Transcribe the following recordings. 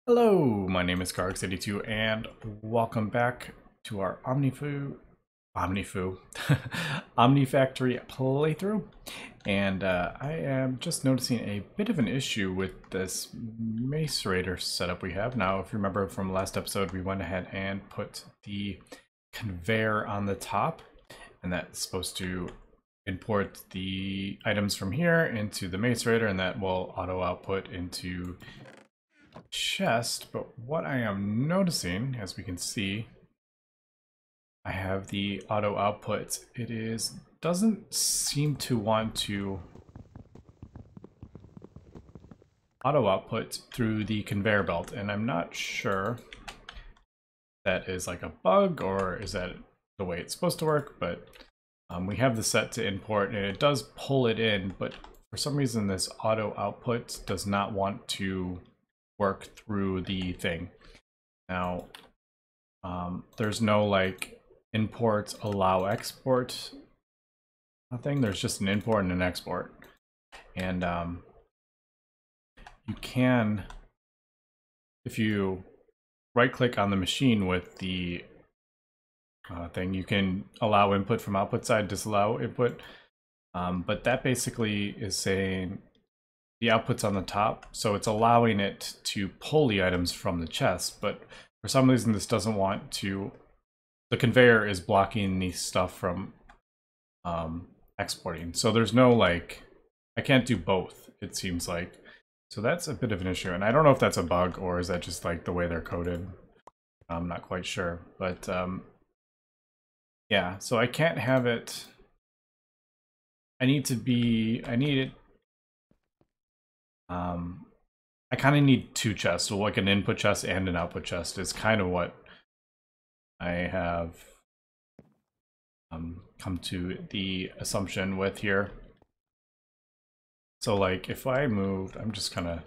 Hello, my name is Carx82 and welcome back to our Omnifactory playthrough. And I am just noticing a bit of an issue with this macerator setup we have. Now, if you remember from last episode, we went ahead and put the conveyor on the top, and that's supposed to import the items from here into the macerator, and that will auto output into chest. But what I am noticing, as we can see, I have the auto output. It doesn't seem to want to auto output through the conveyor belt, and I'm not sure that is like a bug or is that the way it's supposed to work. But we have the set to import and it does pull it in, but for some reason this auto output does not want to work through the thing. Now, there's no like import allow export nothing. There's just an import and an export, and you can, if you right click on the machine with the thing, you can allow input from output side, disallow input, but that basically is saying the output's on the top, so it's allowing it to pull the items from the chest, but for some reason this doesn't want to. The conveyor is blocking the stuff from exporting, so there's no like, I can't do both, it seems like. So that's a bit of an issue, and I don't know if that's a bug or is that just like the way they're coded. I'm not quite sure, but yeah, so I can't have it. I need it. I kind of need two chests, so like an input chest and an output chest is kind of what I have come to the assumption with here. So like if I moved, I'm just kind of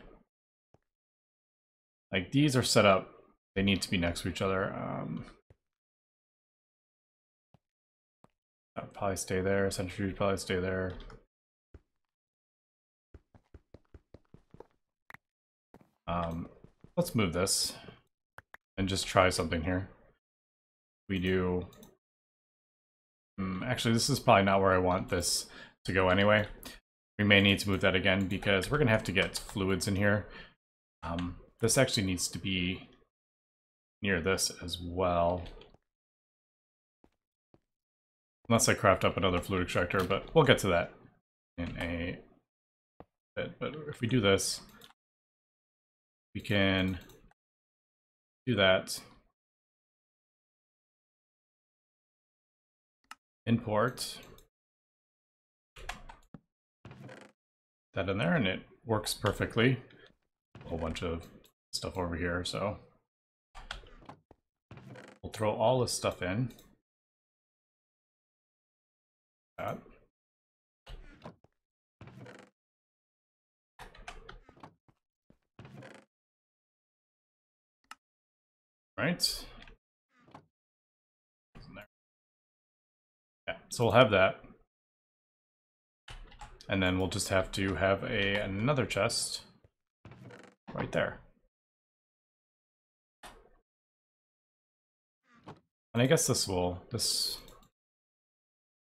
like, these are set up, they need to be next to each other. I'll probably stay there, centrifuge probably stay there. Let's move this and just try something here. We do, actually this is probably not where I want this to go anyway. We may need to move that again because we're gonna have to get fluids in here. This actually needs to be near this as well. Unless I craft up another fluid extractor, but we'll get to that in a bit. But if we do this, we can do that. Import that in there and it works perfectly. A whole bunch of stuff over here, so we'll throw all this stuff in. That. Right. Yeah, so we'll have that. And then we'll just have to have another chest right there. And I guess this will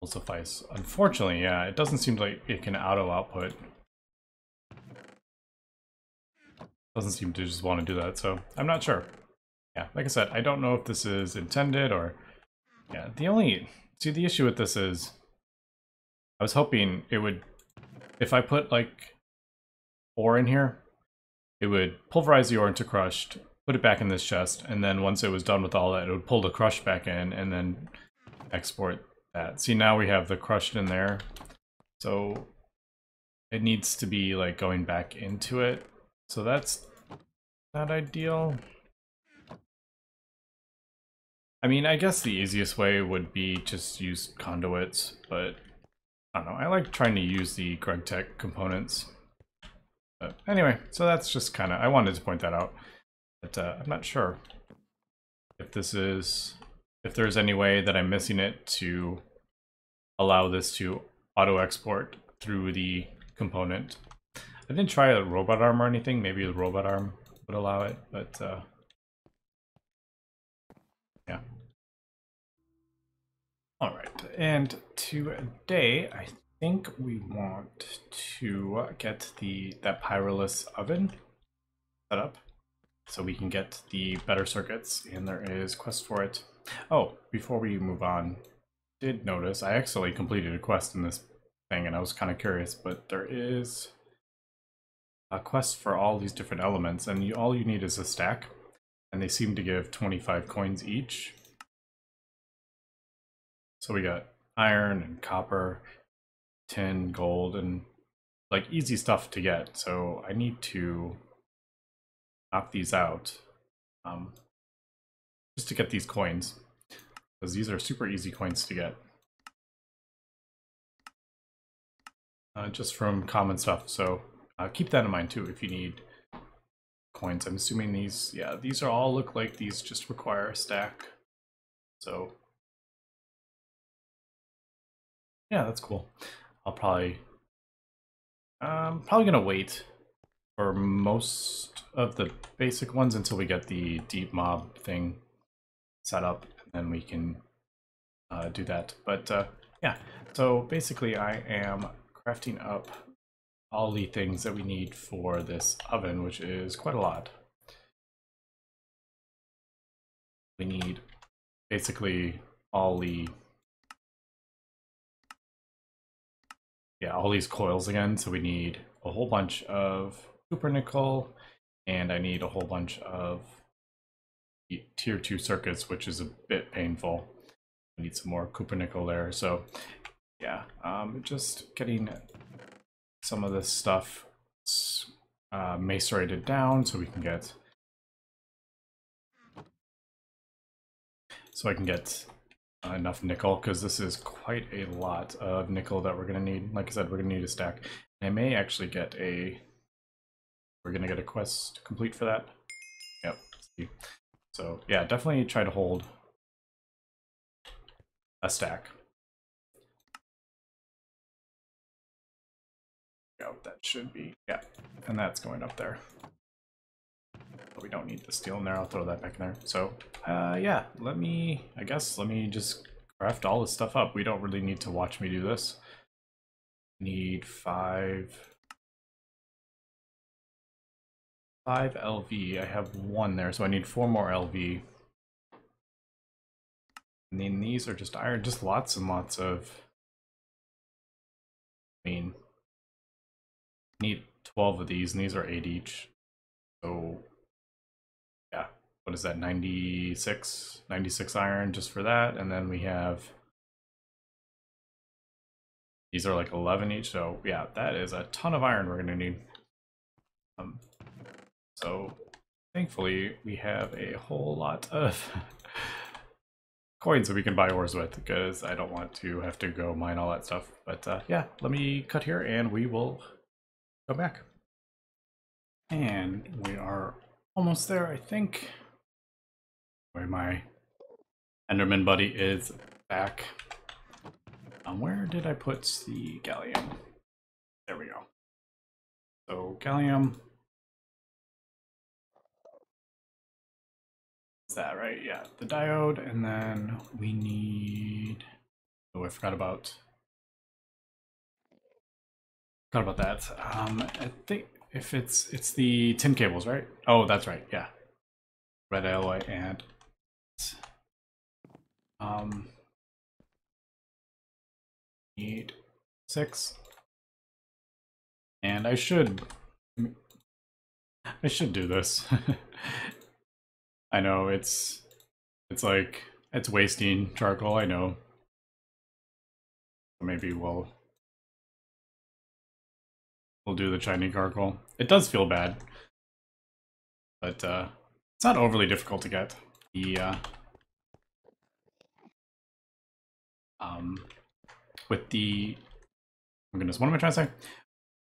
suffice. Unfortunately, yeah, it doesn't seem like it can auto output. Doesn't seem to just want to do that, so I'm not sure. Yeah, like I said, I don't know if this is intended or, yeah, the issue with this is, I was hoping it would, if I put like ore in here, it would pulverize the ore into crushed, put it back in this chest, and then once it was done with all that, it would pull the crushed back in and then export that. See, now we have the crushed in there, so it needs to be like going back into it. So that's not ideal. I mean, I guess the easiest way would be just use conduits, but I don't know. I like trying to use the Gregtech components. But anyway, so that's just kind of, I wanted to point that out. But I'm not sure if there's any way that I'm missing it to allow this to auto export through the component. I didn't try a robot arm or anything. Maybe the robot arm would allow it, but yeah. All right, and today I think we want to get that Pyrolysis Oven set up so we can get the better circuits, and there is quest for it. Oh, before we move on, did notice I actually completed a quest in this thing, and I was kind of curious, but there is a quest for all these different elements, and all you need is a stack, and they seem to give 25 coins each. So we got iron and copper, tin, gold, and like easy stuff to get. So I need to knock these out just to get these coins, because these are super easy coins to get. Just from common stuff. So keep that in mind too if you need coins. I'm assuming these, yeah, these are all look like these just require a stack. So yeah, that's cool. I'll probably gonna wait for most of the basic ones until we get the deep mob thing set up, and then we can do that. But yeah, so basically I am crafting up all the things that we need for this oven, which is quite a lot. We need basically all the all these coils again. So we need a whole bunch of nickel, and I need a whole bunch of tier 2 circuits, which is a bit painful. I need some more nickel there. So yeah, just getting some of this stuff macerated down so we can get, so I can get enough nickel, because this is quite a lot of nickel that we're going to need. Like I said, we're going to need a stack. I may actually get we're going to get a quest complete for that. Yep. So yeah, definitely try to hold a stack. Yeah, that should be, yeah, and that's going up there. But we don't need the steel in there. I'll throw that back in there. So yeah, let me just craft all this stuff up. We don't really need to watch me do this. Need 5 LV. I have 1 there, so I need 4 more LV. And then these are just iron, just lots and lots of, I mean, need 12 of these, and these are 8 each. So yeah, what is that, 96 iron just for that. And then we have, these are like 11 each, so yeah, that is a ton of iron we're gonna need. So thankfully we have a whole lot of coins that we can buy ores with, because I don't want to have to go mine all that stuff. But yeah, let me cut here and we will go back. And we are almost there, I think. Where my Enderman buddy is back. Where did I put the gallium? There we go. So gallium. Is that right? Yeah, the diode, and then we need, oh, I forgot about that. I think if it's the tin cables, right? Oh, that's right. Yeah, red alloy and need 6, and I should do this. I know it's like it's wasting charcoal. I know. Maybe we'll do the Chinese charcoal. It does feel bad, but it's not overly difficult to get. The with the, oh goodness, what am I trying to say?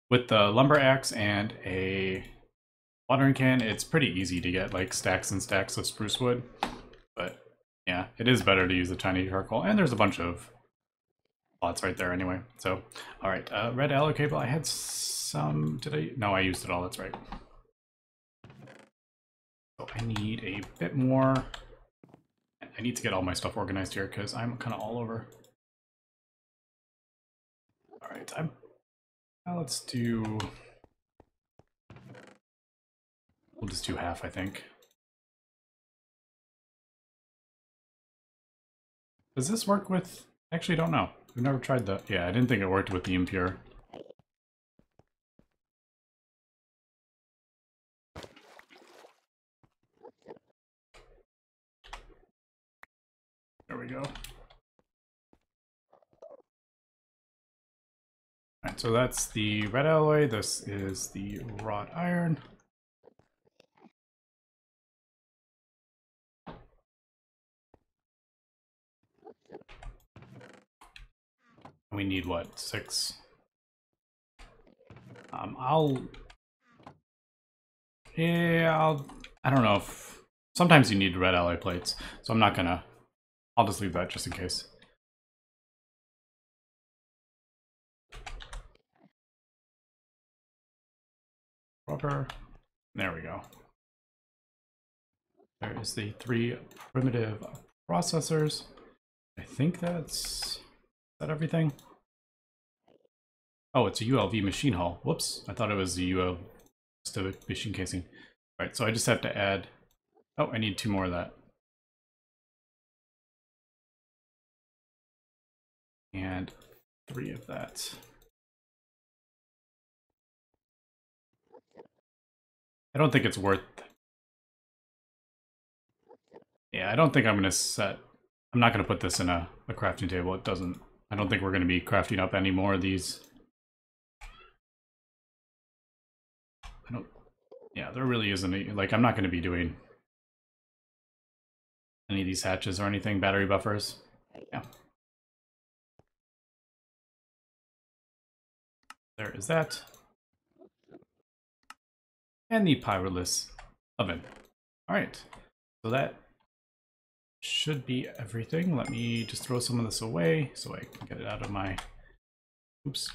With the lumber axe and a watering can, it's pretty easy to get like stacks and stacks of spruce wood. But yeah, it is better to use the Chinese charcoal, and there's a bunch of slots right there anyway. So all right, red alloy cable. I had some. Did I? No, I used it all. That's right. I need a bit more. I need to get all my stuff organized here because I'm kind of all over. All right, let's do. We'll just do half, I think. Does this work with? Actually, don't know. We've never tried that. Yeah, I didn't think it worked with the impure. There we go. Alright, so that's the red alloy. This is the wrought iron. We need what? 6? I don't know if sometimes you need red alloy plates, so I'm not gonna. I'll just leave that just in case. Rubber. There we go. There is the 3 primitive processors. I think is that everything? Oh, it's a ULV machine hull. Whoops, I thought it was the ULV machine casing. All right, so I just have to add. Oh, I need 2 more of that. And 3 of that. I don't think it's worth. Yeah, I don't think I'm gonna set. I'm not gonna put this in a crafting table. It doesn't. I don't think we're gonna be crafting up any more of these. I don't. Yeah, there really isn't. Like, I'm not gonna be doing any of these hatches or anything. Battery buffers. Yeah. There is that. And the Pyrolysis Oven. Alright, so that should be everything. Let me just throw some of this away so I can get it out of my... Oops.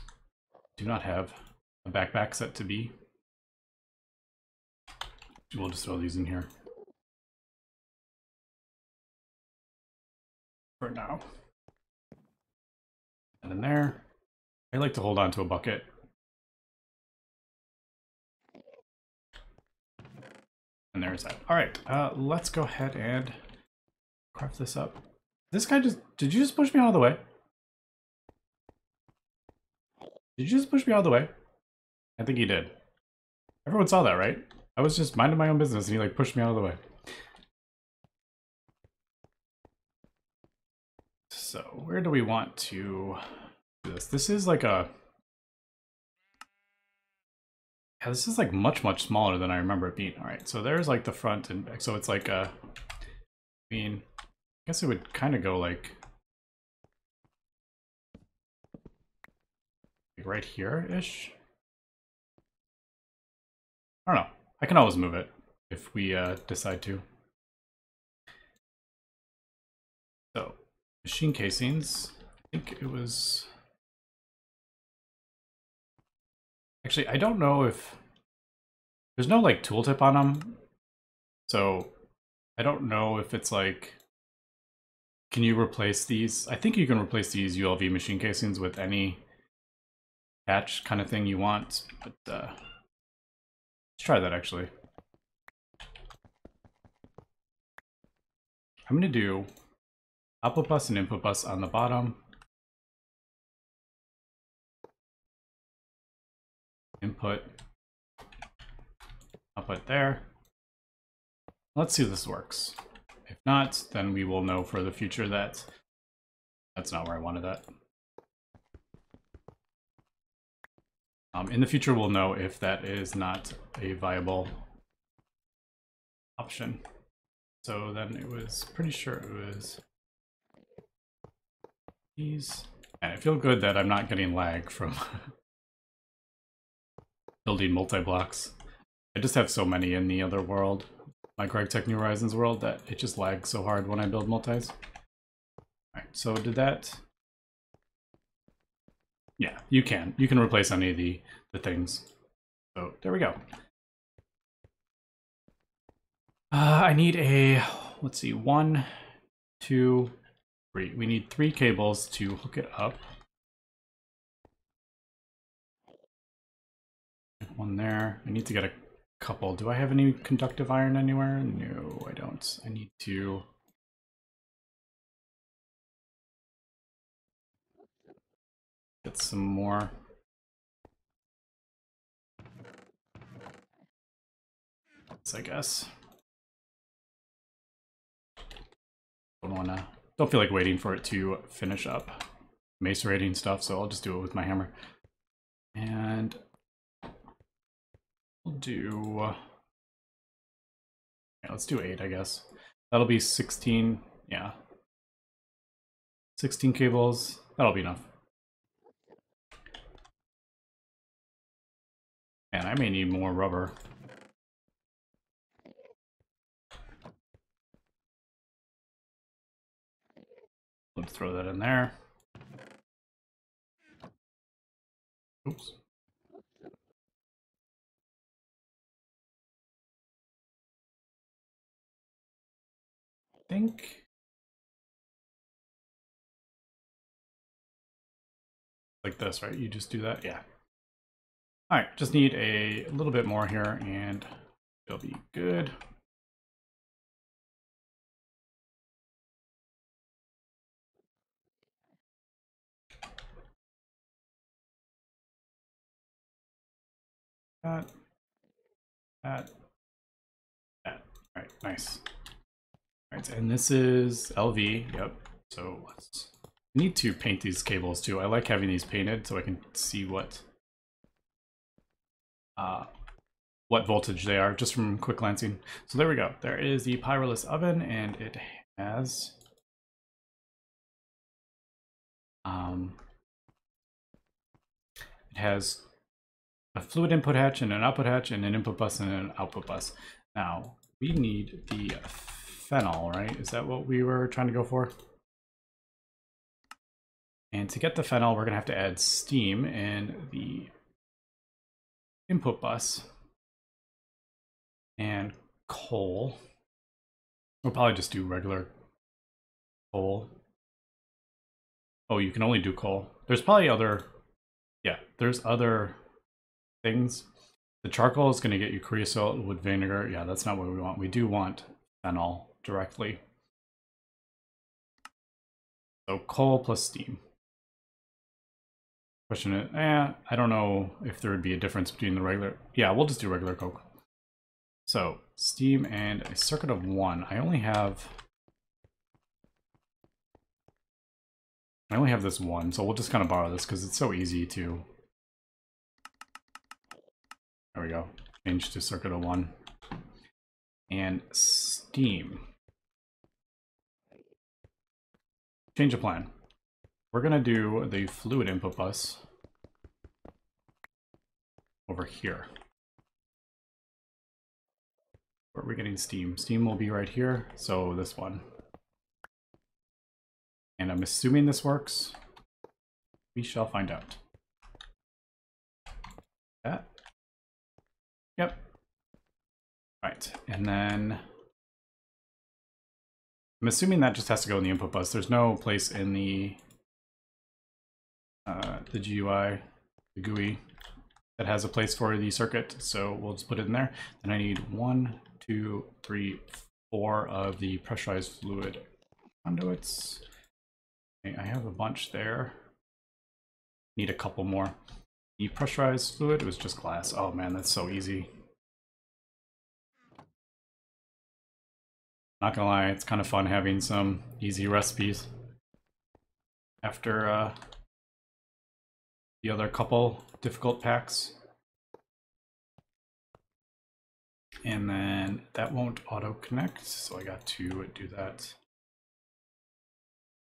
Do not have a backpack set to be. We'll just throw these in here. For now. And in there. I like to hold on to a bucket. And there's that. Alright, let's go ahead and craft this up. This guy just... Did you just push me out of the way? Did you just push me out of the way? I think he did. Everyone saw that, right? I was just minding my own business and he like pushed me out of the way. So where do we want to do this? This is like a... Yeah, this is like much smaller than I remember it being. All right, so there's like the front and back. So it's like a... I mean, I guess it would kind of go like right here-ish. I don't know. I can always move it if we decide to. So, machine casings. I think it was... Actually, I don't know if... There's no like tooltip on them. So, I don't know if it's like... Can you replace these? I think you can replace these ULV machine casings with any patch kind of thing you want. But let's try that actually. I'm going to do output bus and input bus on the bottom. Input, output there. Let's see if this works. If not, then we will know for the future that that's not where I wanted that. In the future, we'll know if that is not a viable option. So then it was pretty sure it was these. And I feel good that I'm not getting lag from building multi-blocks. I just have so many in the other world, my Gregtech New Horizons world, that it just lags so hard when I build multis. Alright, so did that... Yeah, you can. You can replace any of the things. So there we go. I need a, let's see, 1, 2, 3. We need 3 cables to hook it up. One there. I need to get a couple. Do I have any conductive iron anywhere? No, I don't. I need to get some more. I guess. Don't feel like waiting for it to finish up macerating stuff, so I'll just do it with my hammer. And we'll do, yeah, let's do 8, I guess. That'll be 16, yeah. 16 cables, that'll be enough. And I may need more rubber. Let's throw that in there. Oops. I think like this, right? You just do that, yeah. All right, just need a little bit more here and it'll be good. That. All right, nice. All right, and this is LV, yep. So let's, I need to paint these cables too. I like having these painted so I can see what voltage they are just from quick glancing. So there we go. There is the Pyrolysis Oven, and it has a fluid input hatch and an output hatch and an input bus and an output bus. Now we need the phenol, right? Is that what we were trying to go for? And to get the phenol, we're gonna have to add steam in the input bus and coal. We'll probably just do regular coal. Oh, you can only do coal. There's probably other, yeah, there's other things. The charcoal is going to get you creosote with vinegar. Yeah, that's not what we want. We do want phenol directly. So coal plus steam. Question is, I don't know if there would be a difference between the regular. Yeah, we'll just do regular coke. So steam and a circuit of 1. I only have this one, so we'll just kind of borrow this because it's so easy to. There we go. Change to circuit of 1. And steam. Change of plan. We're going to do the fluid input bus over here. Where are we getting steam? Steam will be right here, so this one. And I'm assuming this works. We shall find out. That. Yep. Right, and then I'm assuming that just has to go in the input bus. There's no place in the GUI, the GUI, that has a place for the circuit, so we'll just put it in there. And I need 1, 2, 3, 4 of the pressurized fluid conduits. Okay, I have a bunch there. Need a couple more. The pressurized fluid was just glass. Oh man, that's so easy. Not gonna lie, it's kind of fun having some easy recipes after the other couple difficult packs. And then that won't auto connect, so I got to do that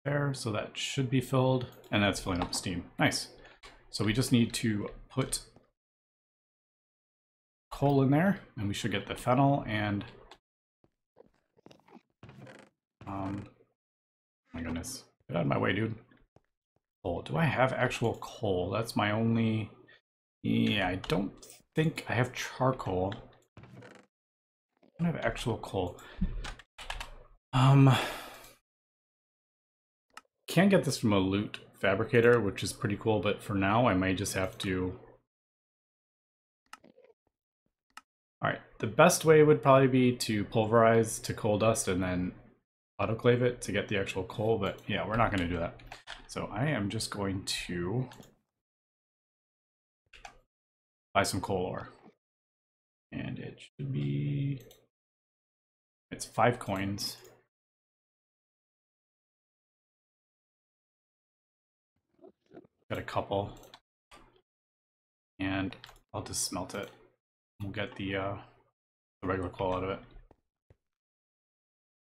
there. So that should be filled, and that's filling up steam. Nice. So we just need to put coal in there, and we should get the phenol and my goodness, get out of my way, dude. Coal. Do I have actual coal? That's my only. Yeah, I don't think I have charcoal. don't have actual coal. Can get this from a loot fabricator, which is pretty cool, but for now I might just have to. Alright, the best way would probably be to pulverize to coal dust and then autoclave it to get the actual coal, but yeah, we're not going to do that. So I am just going to buy some coal ore. And it should be... it's 5 coins. Got a couple. And I'll just smelt it. We'll get the regular coal out of it.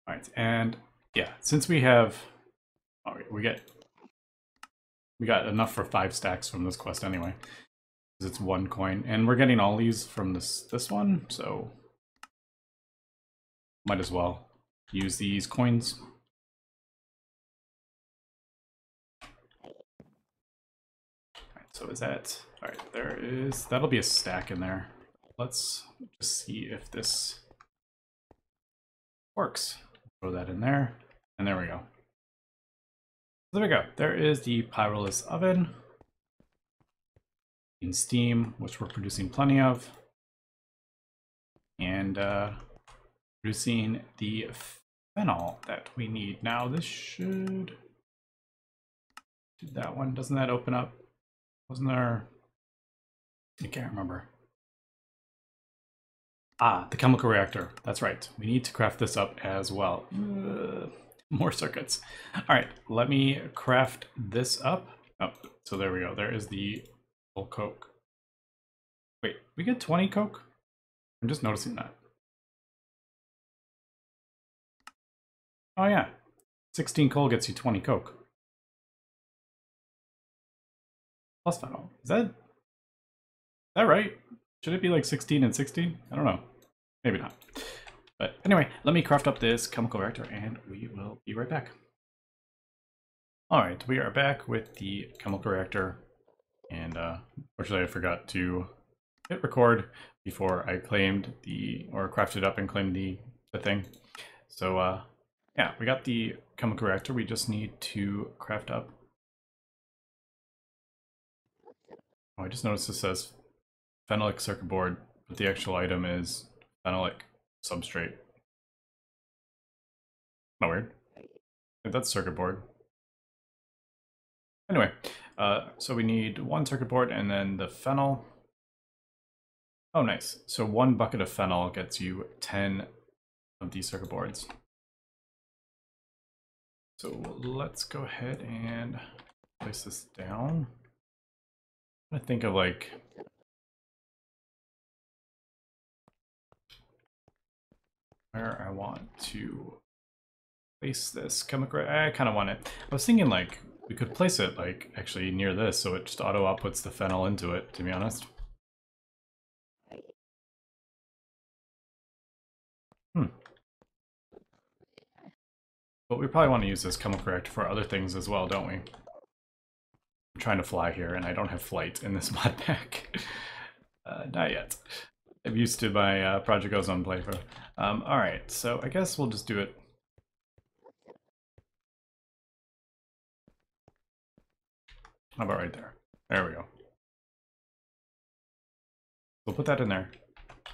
Alright, and yeah, since we have... alright, we got enough for 5 stacks from this quest anyway. Because it's 1 coin. And we're getting all these from this one, so... might as well use these coins. Alright, so is that... alright, there is... that'll be a stack in there. Let's just see if this works. Throw that in there, and there we go. There we go. There is the Pyrolysis Oven in steam, which we're producing plenty of, and producing the phenol that we need. Now this should do that one. Doesn't that open up? Wasn't there? I can't remember. Ah, the chemical reactor. That's right. We need to craft this up as well. More circuits. All right, let me craft this up. Oh, so there we go. There is the full coke. Wait, we get 20 coke? I'm just noticing that. Oh yeah, 16 coal gets you 20 coke. Plus phenol. Is that right? Should it be like 16 and 16? I don't know. Maybe not. But anyway, let me craft up this chemical reactor and we will be right back. Alright, we are back with the chemical reactor. And unfortunately I forgot to hit record before I claimed or crafted up and claimed the thing. So yeah, we got the chemical reactor. We just need to craft up. Oh, I just noticed this says phenolic circuit board, but the actual item is phenolic substrate. Not weird. That's circuit board. Anyway, so we need 1 circuit board and then the phenol. Oh, nice. So 1 bucket of phenol gets you 10 of these circuit boards. So let's go ahead and place this down. I think of like where I want to place this chemical. I kind of want it. I was thinking like we could place it like actually near this, so it just auto outputs the phenol into it. To be honest. But we probably want to use this chemical reactor for other things as well, don't we? I'm trying to fly here, and I don't have flight in this mod pack. Not yet. I'm used to my Project Ozone playthrough. Alright, so I guess we'll just do it. How about right there? There we go. We'll put that in there.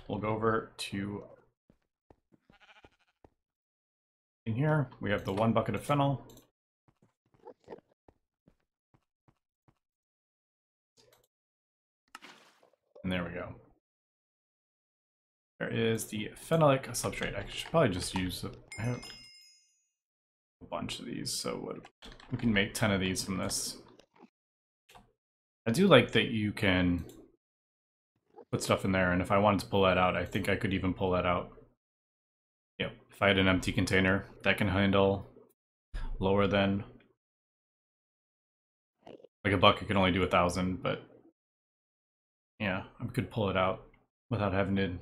We'll go over to in here. We have the 1 bucket of phenol. And there we go. There is the phenolic substrate. I should probably just use I have a bunch of these, so we can make 10 of these from this. I do like that you can put stuff in there, and if I wanted to pull that out, I think I could even pull that out. Yeah, if I had an empty container that can handle lower than like a bucket can only do 1,000, but yeah, I could pull it out without having to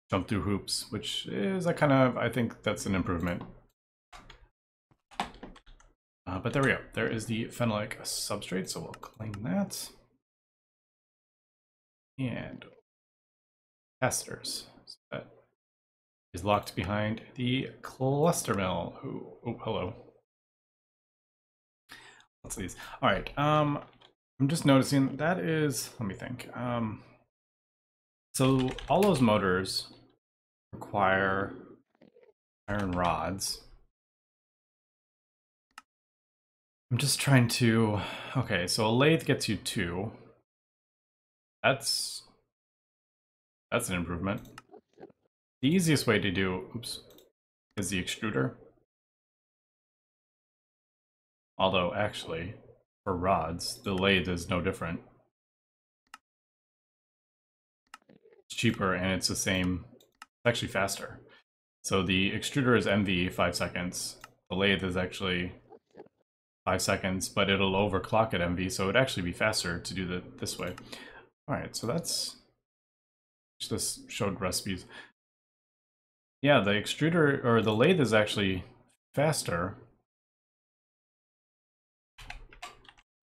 jump through hoops, which is I think that's an improvement. But there we go. There is the phenolic substrate, so we'll claim that. And capacitors. So that is locked behind the cluster mill. Oh, hello. Lots of these. All right. I'm just noticing that is. Let me think. So all those motors require iron rods. I'm just trying to. Okay, so a lathe gets you 2. That's an improvement. The easiest way to do, oops, is the extruder. Although, actually, for rods, the lathe is no different. It's cheaper and it's the same, it's actually faster. So the extruder is MV 5 seconds. The lathe is actually 5 seconds, but it'll overclock at MV, so it'd actually be faster to do this way. All right, so that's, this showed recipes. Yeah, the extruder, or the lathe is actually faster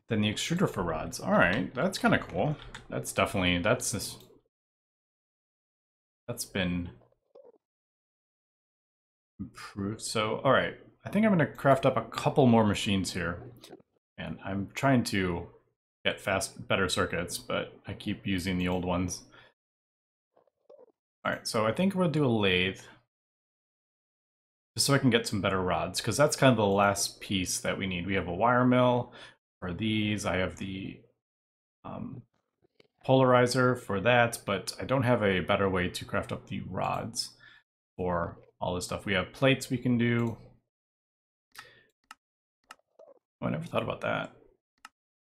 than the extruder for rods. All right, that's kind of cool. That's definitely, that's been improved. So, all right, I think I'm gonna craft up a couple more machines here. And I'm trying to get better circuits, but I keep using the old ones. All right, so I think we'll do a lathe just so I can get some better rods, because that's kind of the last piece that we need. We have a wire mill for these. I have the polarizer for that, but I don't have a better way to craft up the rods for all this stuff. We have plates we can do. Oh, I never thought about that.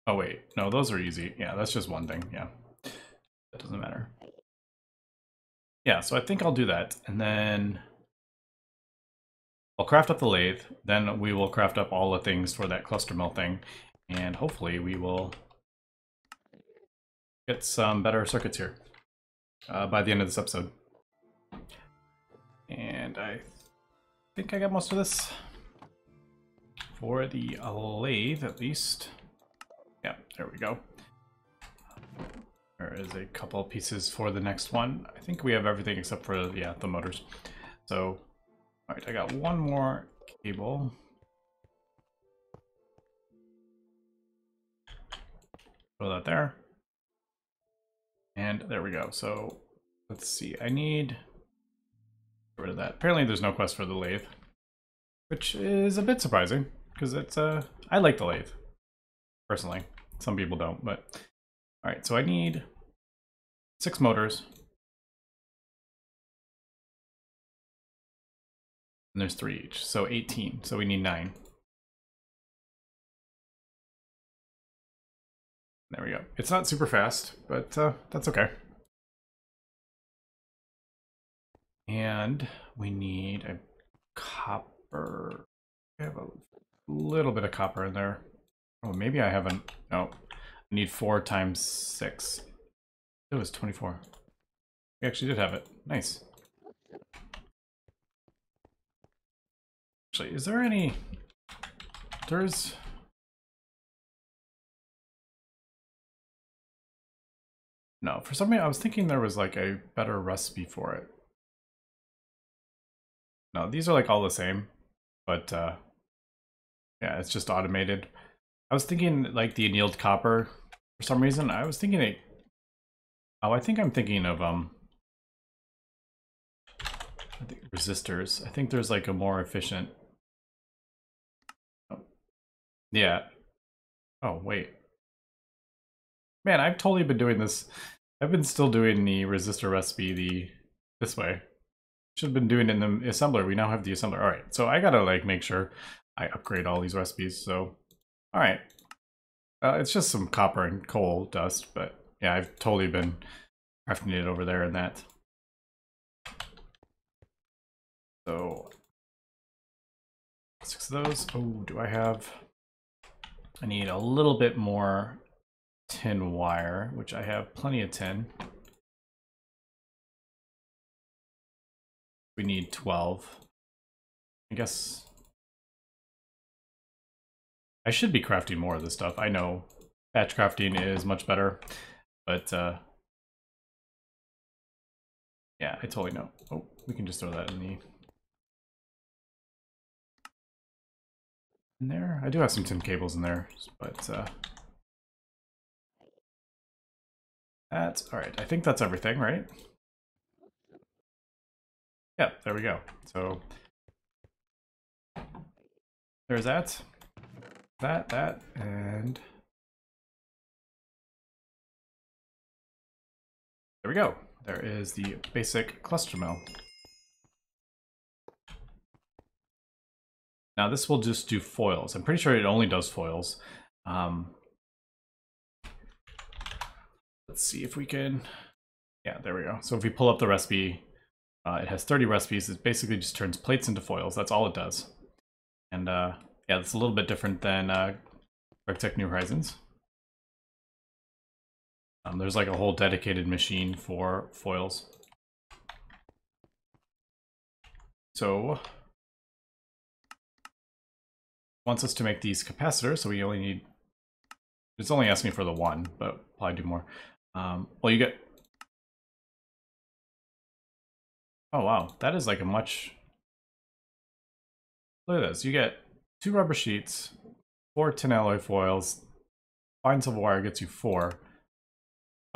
Oh wait, no, those are easy. Yeah, that's just one thing, yeah. That doesn't matter. Yeah, so I think I'll do that, and then I'll craft up the lathe, then we will craft up all the things for that cluster mill thing, and hopefully we will get some better circuits here by the end of this episode. And I think I got most of this for the lathe, at least. Yeah, there we go. There is a couple pieces for the next one. I think we have everything except for, yeah, the motors. So, all right, I got one more cable. Throw that there. And there we go. So, let's see. I need to get rid of that. Apparently there's no quest for the lathe, which is a bit surprising, because it's, I like the lathe, personally. Some people don't, but... All right, so I need 6 motors. And there's 3 each, so 18. So we need 9. There we go. It's not super fast, but that's okay. And we need a copper. I have a little bit of copper in there. Oh, maybe I haven't. No. I need 4 times 6. It was 24. We actually did have it. Nice. Actually, is there any... There's... No, for some reason I was thinking there was like a better recipe for it. No, these are like all the same, but yeah, it's just automated. I was thinking like the annealed copper for some reason. I was thinking it... Oh, I think I'm thinking of I think resistors. I think there's like a more efficient... Oh. Yeah. Oh, wait. Man, I've totally been doing this. I've been still doing the resistor recipe this way. Should have been doing it in the assembler. We now have the assembler. All right, so I gotta like make sure I upgrade all these recipes. So, all right, it's just some copper and coal dust, but yeah, I've totally been crafting it over there in that. So 6 of those. Oh, do I have? I need a little bit more tin wire, which I have plenty of tin. We need 12. I guess I should be crafting more of this stuff. I know batch crafting is much better, but yeah, I totally know. Oh, we can just throw that in there. I do have some tin cables in there, but that's all right. I think that's everything, right? Yeah, there we go. So there's that, and there we go. There is the basic cluster mill. Now this will just do foils. I'm pretty sure it only does foils. Let's see if we can, yeah, there we go. So if we pull up the recipe, it has 30 recipes. It basically just turns plates into foils. That's all it does. And yeah, it's a little bit different than Gregtech New Horizons. There's like a whole dedicated machine for foils. So wants us to make these capacitors, so we only need, it's only asking for the one, but probably do more. Well, you get, oh wow, that is like a much, look at this, you get 2 rubber sheets, 4 tin alloy foils, fine silver wire gets you 4.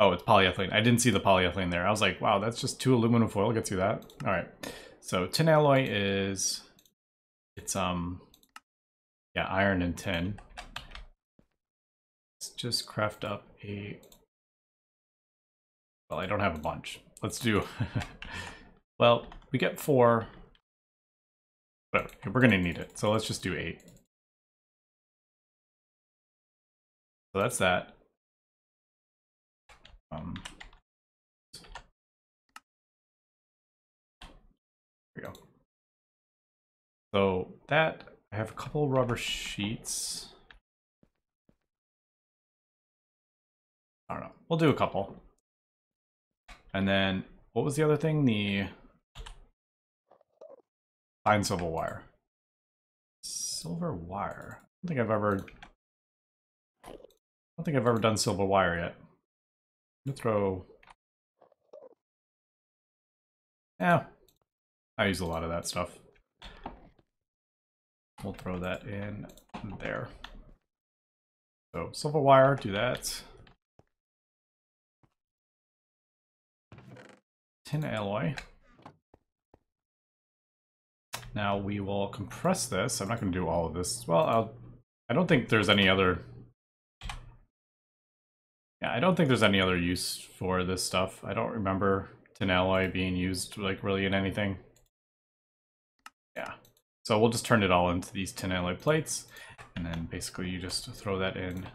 Oh, it's polyethylene. I didn't see the polyethylene there. I was like, wow, that's just 2 aluminum foil gets you that. All right, so tin alloy is, it's yeah, iron and tin. Let's just craft up a, well, I don't have a bunch. Let's do, well, we get 4, but we're gonna need it. So let's just do 8. So that's that. Here we go. So that, I have a couple rubber sheets. I don't know. We'll do a couple. And then, what was the other thing? The fine silver wire. Silver wire. I don't think I've ever done silver wire yet. I'm gonna throw. Yeah, I use a lot of that stuff. We'll throw that in there. So silver wire, do that. Tin alloy. Now we will compress this. I'm not going to do all of this. Well, I don't think there's any other. Yeah, I don't think there's any other use for this stuff. I don't remember tin alloy being used like really in anything. Yeah. So we'll just turn it all into these tin alloy plates, and then basically you just throw that in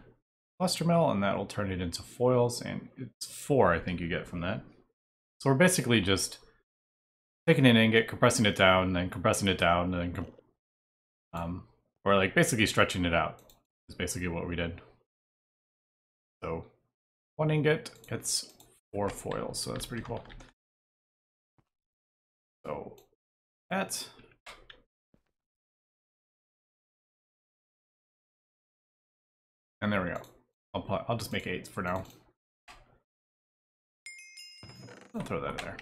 cluster mill, and that will turn it into foils, and it's 4 I think you get from that. So we're basically just taking an ingot, compressing it down, and then compressing it down, and then we're like basically stretching it out. Is basically what we did. So 1 ingot gets 4 foils, so that's pretty cool. So that. And there we go. I'll just make 8 for now. I'll throw that in there.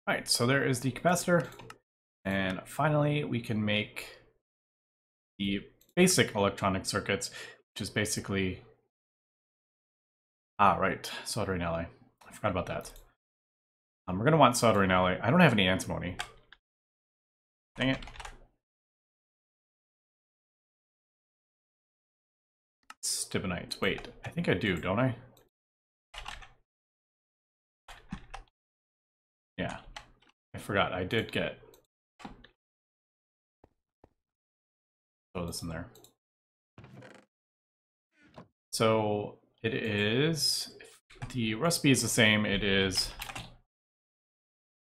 Alright, so there is the capacitor. And finally, we can make the basic electronic circuits, which is basically... Ah, right, soldering alloy. I forgot about that. We're going to want soldering alloy. I don't have any antimony. Dang it. Stibnite. Wait, I think I do, don't I? Yeah, I forgot. I did get. Throw this in there. So it is. If the recipe is the same. It is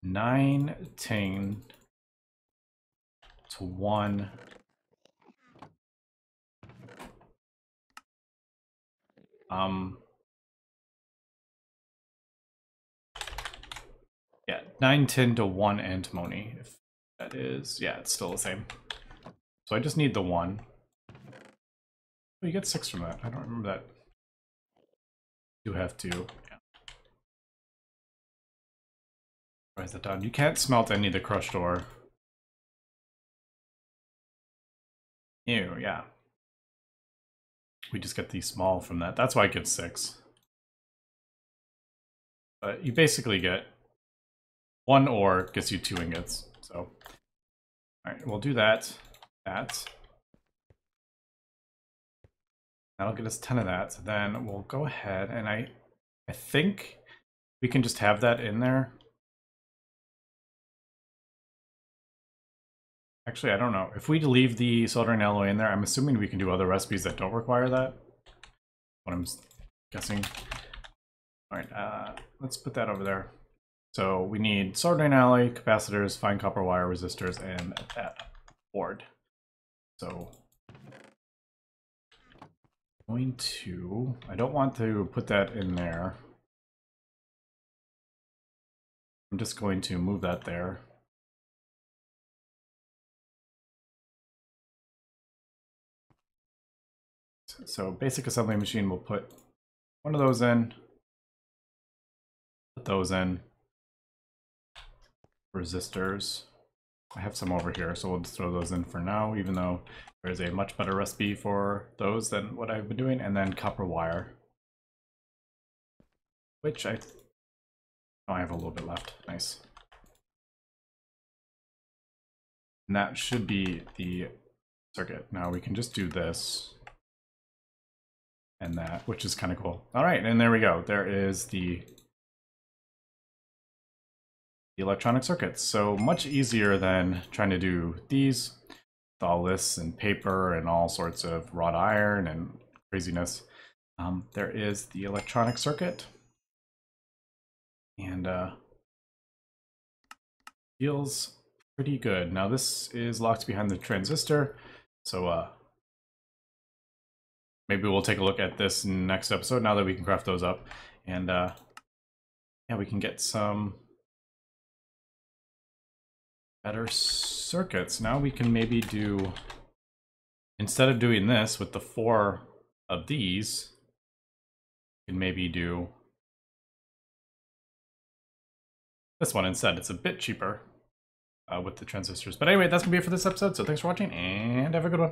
9 tin to 1. Yeah, 9 tin to 1 antimony. If that is, yeah, it's still the same. So I just need the 1. Oh, you get 6 from that. I don't remember that. You have to. Yeah. is that done? You can't smelt any of the crushed ore. Ew, yeah. We just get these small from that. That's why it gives 6. But you basically get 1 ore gets you 2 ingots. So, alright, we'll do that. That'll get us 10 of that. So then we'll go ahead and I think we can just have that in there. Actually, I don't know. If we leave the soldering alloy in there, I'm assuming we can do other recipes that don't require that. What I'm guessing. All right, let's put that over there. So we need soldering alloy, capacitors, fine copper wire, resistors, and that board. So I'm going to, I don't want to put that in there. I'm just going to move that there. So basic assembly machine will put one of those in, put those in, resistors. I have some over here, so we'll just throw those in for now, even though there's a much better recipe for those than what I've been doing. And then copper wire, which I have a little bit left. Nice. And that should be the circuit. Now we can just do this and that, which is kind of cool. All right, and there we go. There is the electronic circuits. So much easier than trying to do these with all this and paper and all sorts of wrought iron and craziness. There is the electronic circuit, and feels pretty good. Now this is locked behind the transistor, so maybe we'll take a look at this next episode now that we can craft those up. And yeah, we can get some better circuits. Now we can maybe do, instead of doing this with the 4 of these, we can maybe do this one instead. It's a bit cheaper with the transistors. But anyway, that's gonna be it for this episode. So thanks for watching and have a good one.